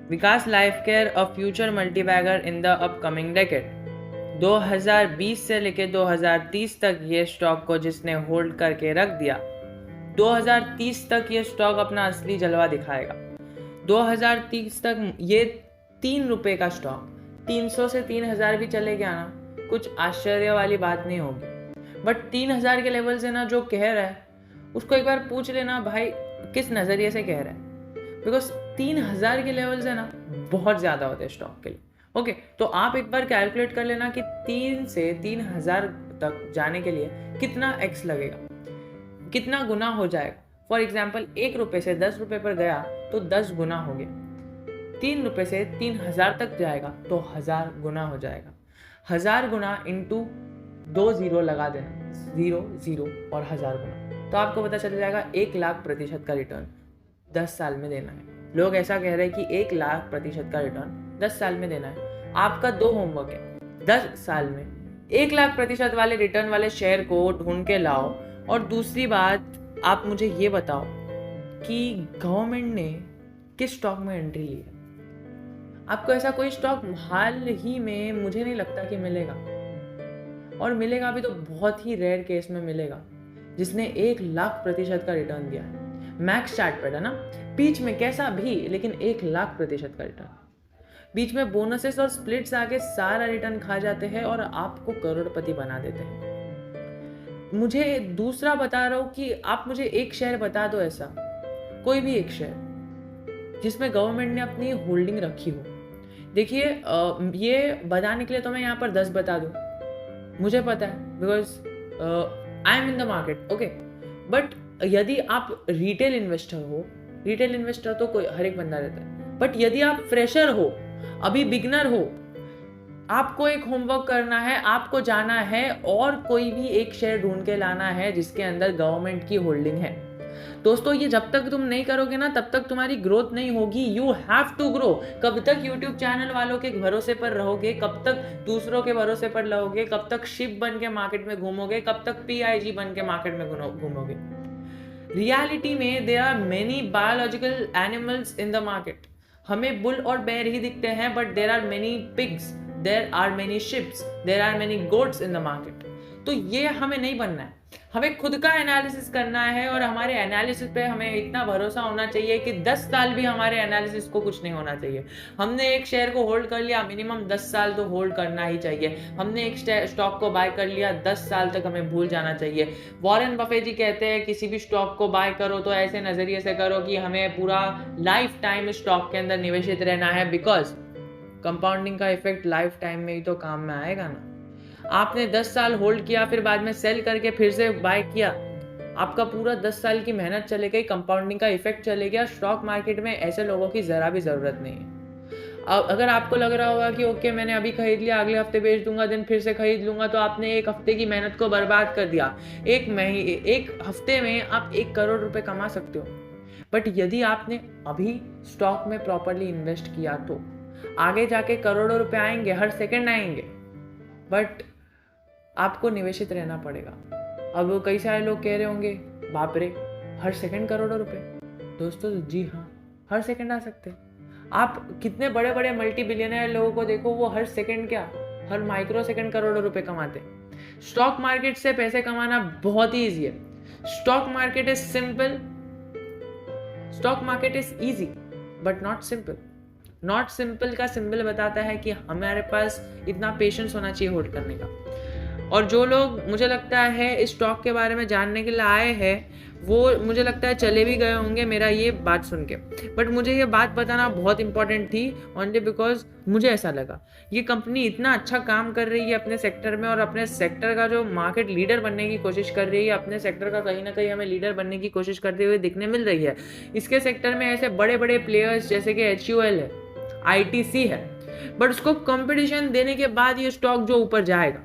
Vikas life care a future multibagger in the upcoming decade. 2020 से लेकर 2030 तक ये स्टॉक को जिसने होल्ड करके रख दिया, 2030 तक ये स्टॉक अपना असली जलवा दिखाएगा। 2030 तक ये 3 रुपए का स्टॉक 300 से 3000 भी चले गया ना, कुछ आश्चर्य वाली बात नहीं होगी। बट 3000 के लेवल से ना जो कह रहा है उसको एक बार पूछ लेना भाई किस नज़रिए से कह रहा है, बिकॉज 3000 के लेवल से ना बहुत ज़्यादा होते हैं स्टॉक के लिए। ओके, तो आप एक बार कैलकुलेट कर लेना कि 3 से 3000 तक जाने के लिए कितना एक्स लगेगा, कितना गुना हो जाएगा। फॉर एग्जाम्पल 1 रुपये से 10 रुपये पर गया तो 10 गुना हो गया। 3 रुपये से 3000 तक जाएगा तो 1000 गुना हो जाएगा। 1000 गुना इंटू 2 जीरो लगा देना, 0 0 और 1000 गुना, तो आपको पता चल जाएगा 1,00,000% का रिटर्न 10 साल में देना है। लोग ऐसा कह रहे हैं कि 1,00,000% का रिटर्न 10 साल में देना है। आपका 2 होमवर्क है, 10 साल में 1,00,000% वाले रिटर्न वाले शेयर को ढूंढ के लाओ। और दूसरी बात, आप मुझे ये बताओ कि गवर्नमेंट ने किस स्टॉक में एंट्री ली है। आपको ऐसा कोई स्टॉक हाल ही में मुझे नहीं लगता कि मिलेगा, और मिलेगा भी तो बहुत ही रेयर केस में मिलेगा जिसने 1,00,000% का रिटर्न दिया है। मैक्स चार्ट पर है ना, बीच में कैसा भी, लेकिन 1,00,000% का रिटर्न। बीच में बोनसेस और स्प्लिट्स आके सारा रिटर्न खा जाते हैं और आपको करोड़पति बना देते हैं। मुझे दूसरा बता रहा हूँ कि आप मुझे एक शेयर बता दो, ऐसा कोई भी एक शेयर जिसमें गवर्नमेंट ने अपनी होल्डिंग रखी हो। देखिए, ये बताने के लिए तो मैं यहाँ पर 10 बता दूँ, मुझे पता है, because I am in the market. Okay, but यदि आप रिटेल इन्वेस्टर हो, रिटेल इन्वेस्टर तो कोई हर एक बंदा रहता है, बट यदि आप फ्रेशर हो, अभी बिगनर हो, आपको एक होमवर्क करना है, आपको जाना है और कोई भी एक शेयर ढूंढ के लाना है जिसके अंदर गवर्नमेंट की होल्डिंग है। दोस्तों, ये जब तक तुम नहीं करोगे ना तब तक तुम्हारी ग्रोथ नहीं होगी। You have to grow. कब तक यूट्यूब चैनल वालों के भरोसे पर रहोगे, कब तक दूसरों के भरोसे पर रहोगे, कब तक शिप बन के मार्केट में घूमोगे, कब तक PIG बन के मार्केट में घूमोगे। रियलिटी में there are many biological animals in the market. हमें बुल और बेर ही दिखते हैं, but there are many pigs, there are many sheeps, there are many goats in the market. तो ये हमें नहीं बनना है, हमें खुद का एनालिसिस करना है, और हमारे एनालिसिस पे हमें इतना भरोसा होना चाहिए कि 10 साल भी हमारे एनालिसिस को कुछ नहीं होना चाहिए। हमने एक शेयर को होल्ड कर लिया, मिनिमम 10 साल तो होल्ड करना ही चाहिए। हमने एक स्टॉक को बाय कर लिया, 10 साल तक हमें भूल जाना चाहिए। वॉरेन बफे जी कहते हैं किसी भी स्टॉक को बाय करो तो ऐसे नज़रिए से करो कि हमें पूरा लाइफ टाइम स्टॉक के अंदर निवेशित रहना है, बिकॉज कंपाउंडिंग का इफेक्ट लाइफ टाइम में ही तो काम में आएगा ना। आपने 10 साल होल्ड किया, फिर बाद में सेल करके फिर से बाय किया, आपका पूरा 10 साल की मेहनत चले गई, कंपाउंडिंग का इफेक्ट चले गया। स्टॉक मार्केट में ऐसे लोगों की जरा भी जरूरत नहीं है। अगर आपको लग रहा होगा कि ओके मैंने अभी खरीद लिया, अगले हफ्ते बेच दूंगा, दिन फिर से खरीद लूंगा, तो आपने एक हफ्ते की मेहनत को बर्बाद कर दिया। एक हफ्ते में आप 1 करोड़ रुपए कमा सकते हो, बट यदि आपने अभी स्टॉक में प्रॉपरली इन्वेस्ट किया तो आगे जाके करोड़ों रुपए आएंगे, हर सेकंड आएंगे, बट आपको निवेशित रहना पड़ेगा। अब कई सारे लोग कह रहे होंगे बाप रे, हर सेकंड करोड़ों रुपए। दोस्तों जी हाँ, हर सेकंड आ सकते हैं। आप कितने बड़े बड़े मल्टी बिलियनर लोगों को देखो, वो हर सेकंड क्या, हर माइक्रो सेकंड करोड़ों रुपए कमाते। स्टॉक मार्केट से पैसे कमाना बहुत ही ईजी है। Stock market is simple, stock market is easy but not simple. Not simple का सिंबल बताता है कि हमारे पास इतना पेशेंस होना चाहिए होल्ड करने का। और जो लोग मुझे लगता है इस स्टॉक के बारे में जानने के लिए आए हैं, वो मुझे लगता है चले भी गए होंगे मेरा ये बात सुन के, बट मुझे ये बात बताना बहुत इंपॉर्टेंट थी, ओनली बिकॉज मुझे ऐसा लगा ये कंपनी इतना अच्छा काम कर रही है अपने सेक्टर में, और अपने सेक्टर का जो मार्केट लीडर बनने की कोशिश कर रही है, अपने सेक्टर का कहीं ना कहीं हमें लीडर बनने की कोशिश करते हुए दिखने मिल रही है। इसके सेक्टर में ऐसे बड़े बड़े प्लेयर्स जैसे कि HUL है, ITC है, बट उसको कंपटीशन देने के बाद ये स्टॉक जो ऊपर जाएगा,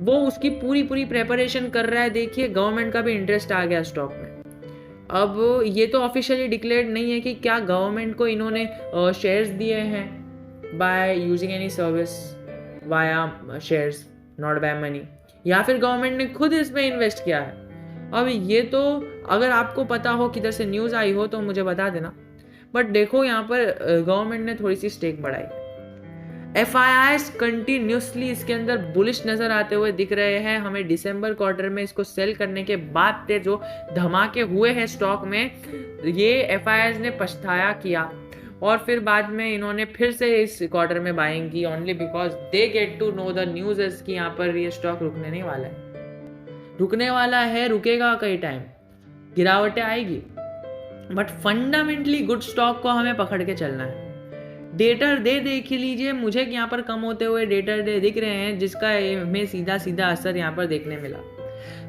वो उसकी पूरी प्रेपरेशन कर रहा है। देखिए, गवर्नमेंट का भी इंटरेस्ट आ गया स्टॉक में। अब ये तो ऑफिशियली डिक्लेयर्ड नहीं है कि क्या गवर्नमेंट को इन्होंने शेयर्स दिए हैं by using any service via shares, not by money, या फिर गवर्नमेंट ने खुद इसमें इन्वेस्ट किया है। अब ये तो अगर आपको पता हो, किधर से न्यूज़ आई हो, तो मुझे बता देना। बट देखो यहाँ पर गवर्नमेंट ने थोड़ी सी स्टेक बढ़ाई। FIIs कंटिन्यूसली इसके अंदर बुलिश नजर आते हुए दिख रहे हैं। हमें दिसंबर क्वार्टर में इसको सेल करने के बाद से जो धमाके हुए हैं स्टॉक में, ये FIIs ने पछताया किया और फिर बाद में इन्होंने फिर से इस क्वार्टर में बाइंग की, only because they get to know the news is कि यहाँ पर ये स्टॉक रुकने नहीं वाला है, रुकने वाला है, रुकेगा कई टाइम, गिरावटें आएगी, बट फंडामेंटली गुड स्टॉक को हमें पकड़ के चलना है। डेटर डे देख लीजिए, मुझे यहाँ पर कम होते हुए डेटर डे दिख रहे हैं, जिसका हमें सीधा सीधा असर यहाँ पर देखने मिला।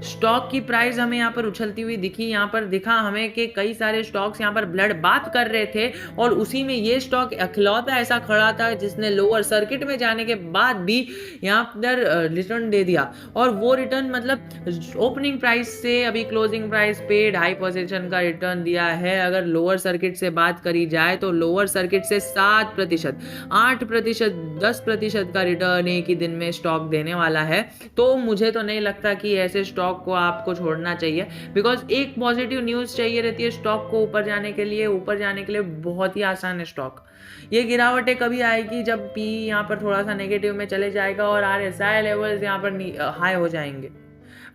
स्टॉक की प्राइस हमें यहाँ पर उछलती हुई दिखी। यहाँ पर दिखा हमें कि कई सारे स्टॉक्स यहाँ पर ब्लड बात कर रहे थे और उसी में ये स्टॉक अखलौता ऐसा खड़ा था जिसने लोअर सर्किट में जाने के बाद भी यहाँ पर रिटर्न दे दिया, और वो रिटर्न मतलब ओपनिंग प्राइस से अभी क्लोजिंग प्राइस पे 2.5% का रिटर्न दिया है। अगर लोअर सर्किट से बात करी जाए तो लोअर सर्किट से 7%, 8%, 10% का रिटर्न एक ही दिन में स्टॉक देने वाला है। तो मुझे तो नहीं लगता कि ऐसे स्टॉक को आपको छोड़ना चाहिए, बिकॉज एक पॉजिटिव न्यूज चाहिए रहती है स्टॉक को ऊपर जाने के लिए। ऊपर जाने के लिए बहुत ही आसान है स्टॉक। ये गिरावटें कभी आएगी जब पी यहाँ पर थोड़ा सा नेगेटिव में चले जाएगा और RSI लेवल्स यहाँ पर हाई हो जाएंगे।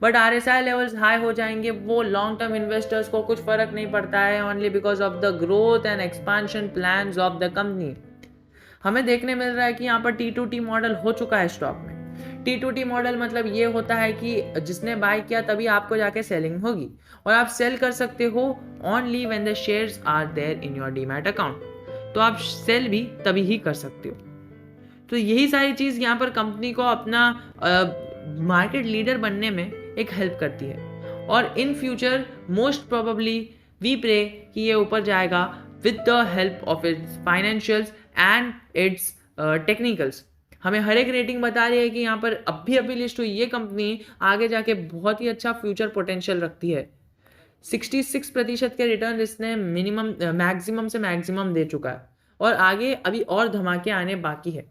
बट RSI लेवल्स हाई हो जाएंगे, वो लॉन्ग टर्म इन्वेस्टर्स को कुछ फर्क नहीं पड़ता है, only because of the growth and expansion plans of the company. हमें देखने मिल रहा है कि यहाँ पर T2T मॉडल हो चुका है स्टॉक में। T2T मॉडल मतलब ये होता है कि जिसने बाय किया तभी आपको जाके सेलिंग होगी, और आप सेल कर सकते हो only when the shares are there in your demat account. तो आप सेल भी तभी ही कर सकते हो। तो यही सारी चीज़ यहाँ पर कंपनी को अपना मार्केट लीडर बनने में एक हेल्प करती है, और in future most probably we pray कि ये ऊपर जाएगा with the help of its financials and its technicals. हमें हर एक रेटिंग बता रही है कि यहाँ पर अभी लिस्ट हुई ये कंपनी आगे जाके बहुत ही अच्छा फ्यूचर पोटेंशियल रखती है। 66% के रिटर्न इसने मिनिमम मैक्सिमम से मैक्सिमम दे चुका है, और आगे अभी और धमाके आने बाकी है।